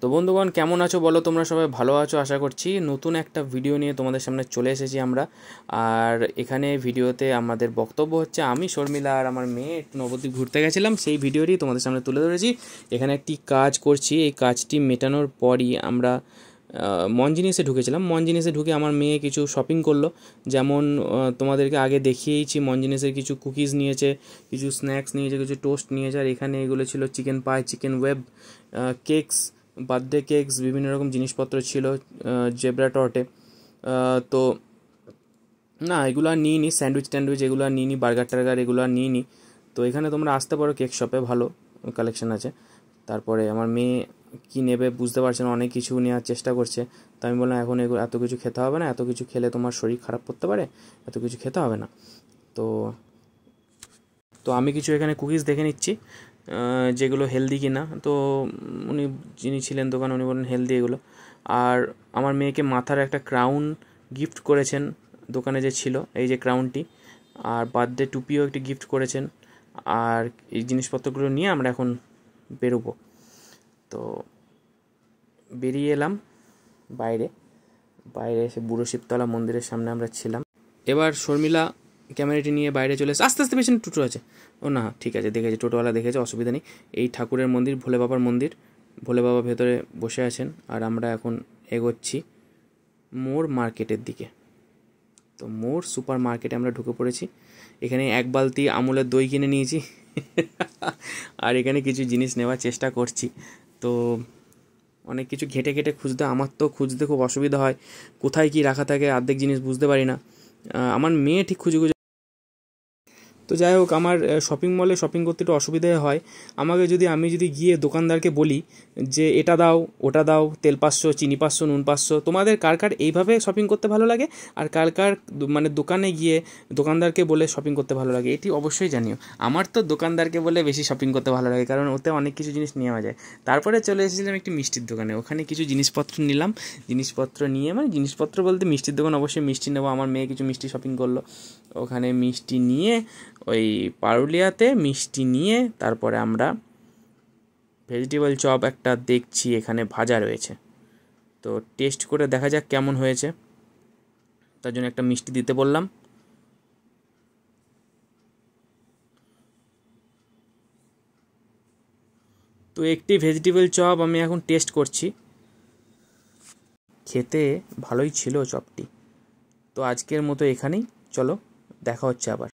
তো বন্ধুগণ, কেমন আছো বলো? তোমরা সবাই ভালো আছো আশা করছি। নতুন একটা ভিডিও নিয়ে তোমাদের সামনে চলে এসেছি আমরা। আর এখানে ভিডিওতে আমাদের বক্তব্য হচ্ছে, আমি শর্মিলা আর আমার মেয়ে একটু নবদ্বীপ ঘুরতে গেছিলাম, সেই ভিডিওটি তোমাদের সামনে তুলে ধরেছি। এখানে একটি কাজ করছি, এই কাজটি মেটানোর পরই আমরা মন জিনিসে ঢুকেছিলাম। মন জিনিসে ঢুকে আমার মেয়ে কিছু শপিং করলো। যেমন তোমাদেরকে আগে দেখিয়েইছি, মন জিনিসের কিছু কুকিজ নিয়েছে, কিছু স্ন্যাক্স নিয়েছে, কিছু টোস্ট নিয়েছে। আর এখানে এগুলো ছিল চিকেন পাই, চিকেন ওয়েব, কেকস, বার্থডে কেকস, বিভিন্ন রকম জিনিসপত্র ছিল জেব্রা টর্টে। তো না, এগুলো আর নিইনি, স্যান্ডউইচ ট্যান্ডউইচ এগুলো আর নিইনি, বার্গার টার্গার এগুলো আর নিইনি। তো এখানে তোমরা আসতে পারো, কেক শপে ভালো কালেকশন আছে। তারপরে আমার মেয়ে কী নেবে বুঝতে পারছে না, অনেক কিছু নেওয়ার চেষ্টা করছে। তো আমি বললাম, এখন এগুলো এত কিছু খেতে হবে না, এত কিছু খেলে তোমার শরীর খারাপ করতে পারে, এত কিছু খেতে হবে না। তো তো আমি কিছু এখানে কুকিজ দেখে নিচ্ছি যেগুলো হেলদি কিনা। তো উনি যিনি ছিলেন দোকান, উনি বলেন হেলদি এগুলো। আর আমার মেয়েকে মাথার একটা ক্রাউন গিফট করেছেন দোকানে যে ছিল, এই যে ক্রাউনটি। আর বার্থডে টুপিও একটি গিফট করেছেন। আর এই জিনিসপত্রগুলো নিয়ে আমরা এখন বেরোবো। তো বেরিয়ে এলাম বাইরে। বাইরে এসে বুড়ো শিবতলা মন্দিরের সামনে আমরা ছিলাম। এবার শর্মিলা ক্যামেরাটি নিয়ে বাইরে চলে এসে, আস্তে আস্তে পেছনে টোটো আছে। ও না, ঠিক আছে, দেখেছে, টোটোওয়ালা দেখেছে, অসুবিধা নেই। এই ঠাকুরের মন্দির, ভোলে বাবার মন্দির। ভোলে বাবা ভেতরে বসে আছেন। আর আমরা এখন এগোচ্ছি মোর মার্কেটের দিকে। তো মোর সুপার মার্কেটে আমরা ঢুকে পড়েছি। এখানে এক বালতি আমুলের দই কিনে নিয়েছি আর এখানে কিছু জিনিস নেওয়ার চেষ্টা করছি। তো অনেক কিছু ঘেটে ঘেটে খুঁজতে, আমার তো খুঁজতে খুব অসুবিধা হয়, কোথায় কী রাখা থাকে অর্ধেক জিনিস বুঝতে পারি না। আমার মেয়ে ঠিক খুঁজে খুঁজে। তো যাই হোক, আমার শপিং মলে শপিং করতে একটু অসুবিধাই হয়। আমি যদি গিয়ে দোকানদারকে বলি যে এটা দাও, ওটা দাও, তেল 500, চিনি 500, নুন 500, তোমাদের কার কার এইভাবে শপিং করতে ভালো লাগে আর কার কার মানে দোকানে গিয়ে দোকানদারকে বলে শপিং করতে ভালো লাগে, এটি অবশ্যই জানিও। আমার তো দোকানদারকে বলে বেশি শপিং করতে ভালো লাগে, কারণ ওতে অনেক কিছু জিনিস নেওয়া যায়। তারপরে চলে এসেছিলাম একটি মিষ্টির দোকানে, ওখানে কিছু জিনিসপত্র নিলাম। জিনিসপত্র নিয়ে, মানে জিনিসপত্র বলতে মিষ্টির দোকান, অবশ্যই মিষ্টি নেবো। আমার মেয়ে কিছু মিষ্টি শপিং করলো। ওখানে মিষ্টি নিয়ে, ওই পারুলিয়াতে মিষ্টি নিয়ে তারপরে আমরা ভেজিটেবল চপ একটা দেখছি এখানে ভাজা রয়েছে। তো টেস্ট করে দেখা যাক কেমন হয়েছে, তার জন্য একটা মিষ্টি দিতে বললাম। তো একটি ভেজিটেবল চপ আমি এখন টেস্ট করছি। খেতে ভালোই ছিল চপটি। তো আজকের মতো এখানেই, চলো দেখা হচ্ছে আবার।